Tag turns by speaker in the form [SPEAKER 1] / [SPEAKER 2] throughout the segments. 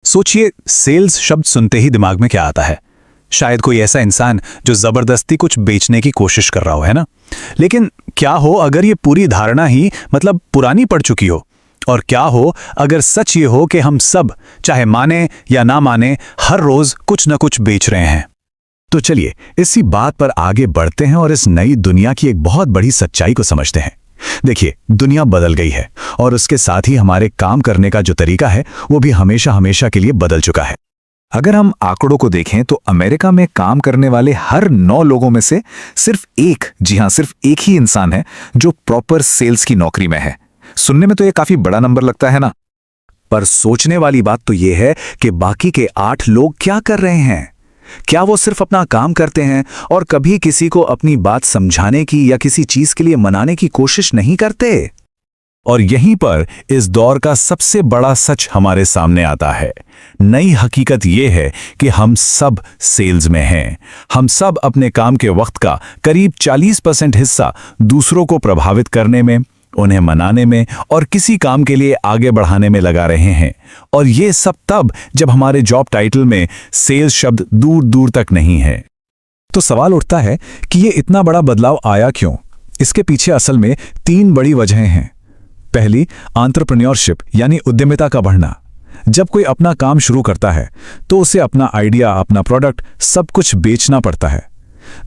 [SPEAKER 1] सोचिए, सेल्स शब्द सुनते ही दिमाग में क्या आता है? शायद कोई ऐसा इंसान जो जबरदस्ती कुछ बेचने की कोशिश कर रहा हो, है ना? लेकिन क्या हो अगर ये पूरी धारणा ही पुरानी पड़ चुकी हो? और क्या हो अगर सच ये हो कि हम सब, चाहे माने या ना माने, हर रोज कुछ न कुछ बेच रहे हैं? तो चलिए इसी बात पर आगे बढ़ते हैं और इस नई दुनिया की एक बहुत बड़ी सच्चाई को समझते हैं। देखिए, दुनिया बदल गई है और उसके साथ ही हमारे काम करने का जो तरीका है वो भी हमेशा हमेशा के लिए बदल चुका है। अगर हम आंकड़ों को देखें तो अमेरिका में काम करने वाले हर 9 लोगों में से सिर्फ एक, जी हां, सिर्फ एक ही इंसान है जो प्रॉपर सेल्स की नौकरी में है। सुनने में तो ये काफी बड़ा नंबर लगता है ना, पर सोचने वाली बात तो ये है कि बाकी के 8 लोग क्या कर रहे हैं। क्या वो सिर्फ अपना काम करते हैं और कभी किसी को अपनी बात समझाने की या किसी चीज के लिए मनाने की कोशिश नहीं करते? और यहीं पर इस दौर का सबसे बड़ा सच हमारे सामने आता है। नई हकीकत यह है कि हम सब सेल्स में हैं। हम सब अपने काम के वक्त का करीब 40% हिस्सा दूसरों को प्रभावित करने में, उन्हें मनाने में और किसी काम के लिए आगे बढ़ाने में लगा रहे हैं। और ये सब तब जब हमारे जॉब टाइटल में सेल्स शब्द दूर दूर तक नहीं है। तो सवाल उठता है कि ये इतना बड़ा बदलाव आया क्यों? इसके पीछे असल में 3 बड़ी वजहें हैं। पहली, एंटरप्रेन्योरशिप यानी उद्यमिता का बढ़ना। जब कोई अपना काम शुरू करता है तो उसे अपना आइडिया, अपना प्रोडक्ट, सब कुछ बेचना पड़ता है।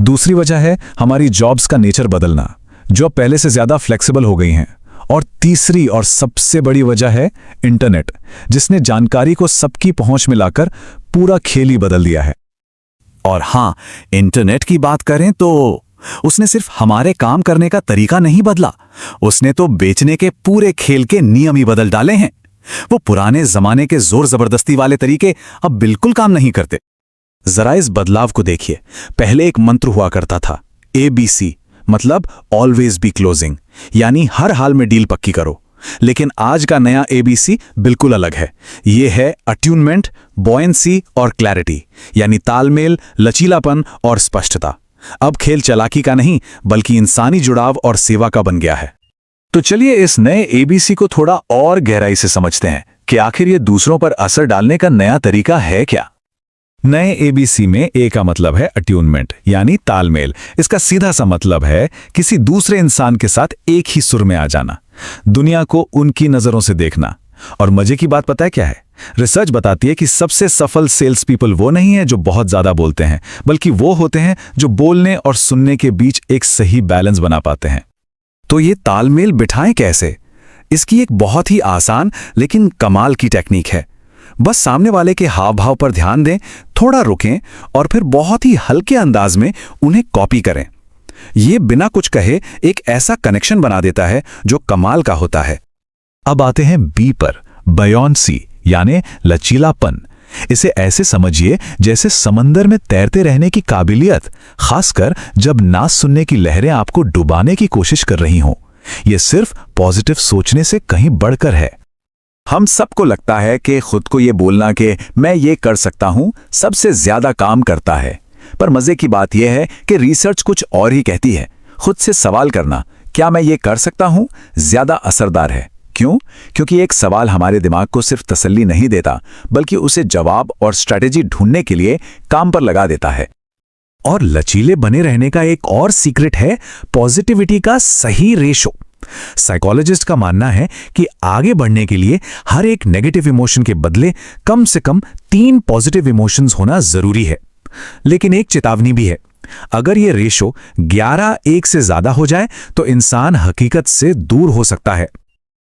[SPEAKER 1] दूसरी वजह है हमारी जॉब्स का नेचर बदलना, जो पहले से ज्यादा फ्लेक्सिबल हो गई हैं। और तीसरी और सबसे बड़ी वजह है इंटरनेट, जिसने जानकारी को सबकी पहुंच में लाकर पूरा खेल ही बदल दिया है। और हां, इंटरनेट की बात करें तो उसने सिर्फ हमारे काम करने का तरीका नहीं बदला, उसने तो बेचने के पूरे खेल के नियम ही बदल डाले हैं। वो पुराने जमाने के जोर जबरदस्ती वाले तरीके अब बिल्कुल काम नहीं करते। जरा इस बदलाव को देखिए। पहले एक मंत्र हुआ करता था, ABC, मतलब ऑलवेज बी क्लोजिंग, यानी हर हाल में डील पक्की करो। लेकिन आज का नया ABC बिल्कुल अलग है। यह है अट्यूनमेंट, बॉयंसी और क्लैरिटी, यानी तालमेल, लचीलापन और स्पष्टता। अब खेल चालाकी का नहीं बल्कि इंसानी जुड़ाव और सेवा का बन गया है। तो चलिए इस नए ABC को थोड़ा और गहराई से समझते हैं कि आखिर ये दूसरों पर असर डालने का नया तरीका है क्या। नए ABC में A का मतलब है अट्यूनमेंट, यानी तालमेल। इसका सीधा सा मतलब है किसी दूसरे इंसान के साथ एक ही सुर में आ जाना, दुनिया को उनकी नजरों से देखना। और मजे की बात पता है क्या है? रिसर्च बताती है कि सबसे सफल सेल्स पीपल वो नहीं है जो बहुत ज्यादा बोलते हैं, बल्कि वो होते हैं जो बोलने और सुनने के बीच एक सही बैलेंस बना पाते हैं। तो ये तालमेल बिठाएं कैसे? इसकी एक बहुत ही आसान लेकिन कमाल की टेक्निक है। बस सामने वाले के हाव भाव पर ध्यान दें, थोड़ा रुकें और फिर बहुत ही हल्के अंदाज में उन्हें कॉपी करें। ये बिना कुछ कहे एक ऐसा कनेक्शन बना देता है जो कमाल का होता है। अब आते हैं B पर, बॉयंसी, यानी लचीलापन। इसे ऐसे समझिए जैसे समंदर में तैरते रहने की काबिलियत, खासकर जब ना सुनने की लहरें आपको डुबाने की कोशिश कर रही हों। यह सिर्फ पॉजिटिव सोचने से कहीं बढ़कर है। हम सबको लगता है कि खुद को यह बोलना कि मैं ये कर सकता हूं सबसे ज्यादा काम करता है। पर मजे की बात यह है कि रिसर्च कुछ और ही कहती है। खुद से सवाल करना, क्या मैं ये कर सकता हूं, ज्यादा असरदार है। क्यों? क्योंकि एक सवाल हमारे दिमाग को सिर्फ तसल्ली नहीं देता, बल्कि उसे जवाब और स्ट्रैटेजी ढूंढने के लिए काम पर लगा देता है। और लचीले बने रहने का एक और सीक्रेट है पॉजिटिविटी का सही रेशो। साइकोलॉजिस्ट का मानना है कि आगे बढ़ने के लिए हर एक नेगेटिव इमोशन के बदले कम से कम 3 पॉजिटिव इमोशंस होना जरूरी है। लेकिन एक चेतावनी भी है, अगर यह रेशो 11:1 से ज्यादा हो जाए तो इंसान हकीकत से दूर हो सकता है।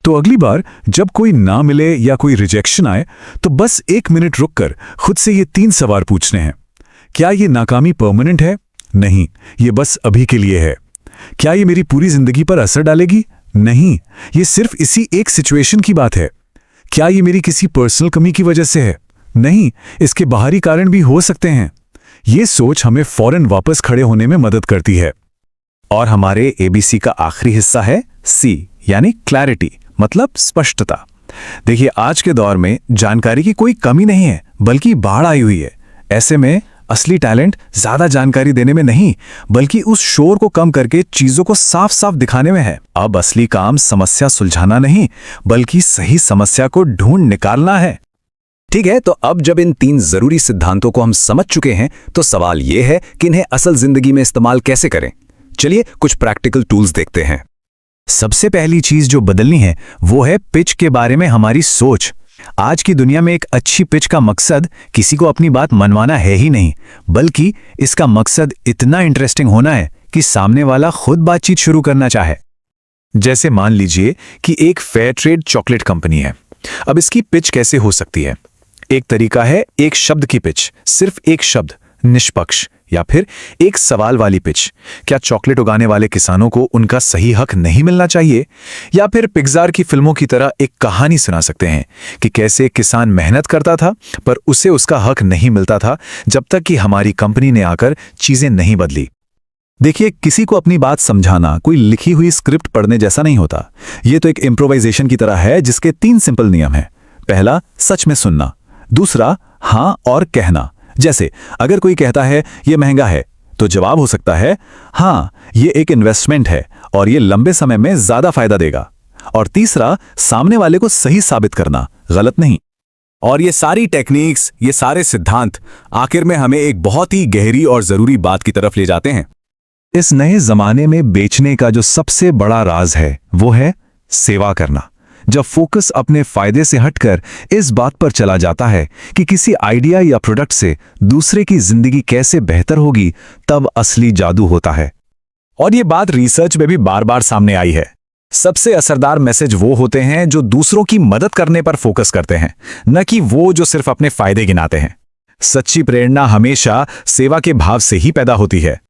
[SPEAKER 1] तो अगली बार जब कोई ना मिले या कोई रिजेक्शन आए तो बस 1 मिनट रुककर खुद से ये 3 सवाल पूछने हैं। क्या ये नाकामी परमानेंट है? नहीं, ये बस अभी के लिए है। क्या ये मेरी पूरी जिंदगी पर असर डालेगी? नहीं, ये सिर्फ इसी एक सिचुएशन की बात है। क्या ये मेरी किसी पर्सनल कमी की वजह से है? नहीं, इसके बाहरी कारण भी हो सकते हैं। ये सोच हमें फौरन वापस खड़े होने में मदद करती है। और हमारे ABC का आखिरी हिस्सा है C, यानी क्लैरिटी, मतलब स्पष्टता। देखिए, आज के दौर में जानकारी की कोई कमी नहीं है, बल्कि बाढ़ आई हुई है। ऐसे में असली टैलेंट ज्यादा जानकारी देने में नहीं, बल्कि उस शोर को कम करके चीजों को साफ साफ दिखाने में है। अब असली काम समस्या सुलझाना नहीं, बल्कि सही समस्या को ढूंढ निकालना है।
[SPEAKER 2] ठीक है, तो अब जब इन 3 जरूरी सिद्धांतों को हम समझ चुके हैं तो सवाल यह है कि इन्हें असल जिंदगी में इस्तेमाल कैसे करें। चलिए कुछ प्रैक्टिकल टूल्स देखते हैं।
[SPEAKER 1] सबसे पहली चीज जो बदलनी है वो है पिच के बारे में हमारी सोच। आज की दुनिया में एक अच्छी पिच का मकसद किसी को अपनी बात मनवाना है ही नहीं, बल्कि इसका मकसद इतना इंटरेस्टिंग होना है कि सामने वाला खुद बातचीत शुरू करना चाहे। जैसे मान लीजिए कि एक फेयर ट्रेड चॉकलेट कंपनी है। अब इसकी पिच कैसे हो सकती है? एक तरीका है एक शब्द की पिच, सिर्फ एक शब्द, निष्पक्ष, या फिर एक सवाल वाली पिच। क्या चॉकलेट उगाने वाले किसानों को उनका सही हक नहीं मिलना चाहिए? या फिर पिक्सार की फिल्मों की तरह एक कहानी सुना सकते हैं कि कैसे एक किसान मेहनत करता था पर उसे उसका हक नहीं मिलता था जब तक कि हमारी कंपनी ने आकर चीजें नहीं बदली। देखिए, किसी को अपनी बात समझाना कोई लिखी हुई स्क्रिप्ट पढ़ने जैसा नहीं होता। ये तो एक इम्प्रोवाइजेशन की तरह है जिसके 3 सिंपल नियम हैं। पहला, सच में सुनना। दूसरा, हाँ और कहना। जैसे अगर कोई कहता है ये महंगा है तो जवाब हो सकता है हाँ, ये एक इन्वेस्टमेंट है और ये लंबे समय में ज्यादा फायदा देगा। और तीसरा, सामने वाले को सही साबित करना, गलत नहीं।
[SPEAKER 2] और ये सारी टेक्निक्स, ये सारे सिद्धांत आखिर में हमें एक बहुत ही गहरी और जरूरी बात की तरफ ले जाते हैं।
[SPEAKER 1] इस नए जमाने में बेचने का जो सबसे बड़ा राज है वो है सेवा करना। जब फोकस अपने फायदे से हटकर इस बात पर चला जाता है कि किसी आइडिया या प्रोडक्ट से दूसरे की जिंदगी कैसे बेहतर होगी, तब असली जादू होता है। और ये बात रिसर्च में भी बार बार सामने आई है। सबसे असरदार मैसेज वो होते हैं जो दूसरों की मदद करने पर फोकस करते हैं, न कि वो जो सिर्फ अपने फायदे गिनाते हैं। सच्ची प्रेरणा हमेशा सेवा के भाव से ही पैदा होती है।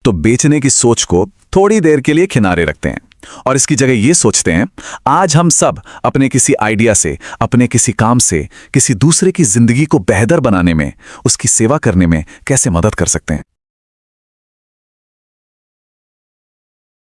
[SPEAKER 2] तो बेचने की सोच को थोड़ी देर के लिए किनारे रखते हैं और इसकी जगह ये सोचते हैं, आज हम सब अपने किसी आइडिया से, अपने किसी काम से किसी दूसरे की जिंदगी को बेहतर बनाने में, उसकी सेवा करने में कैसे मदद कर सकते हैं।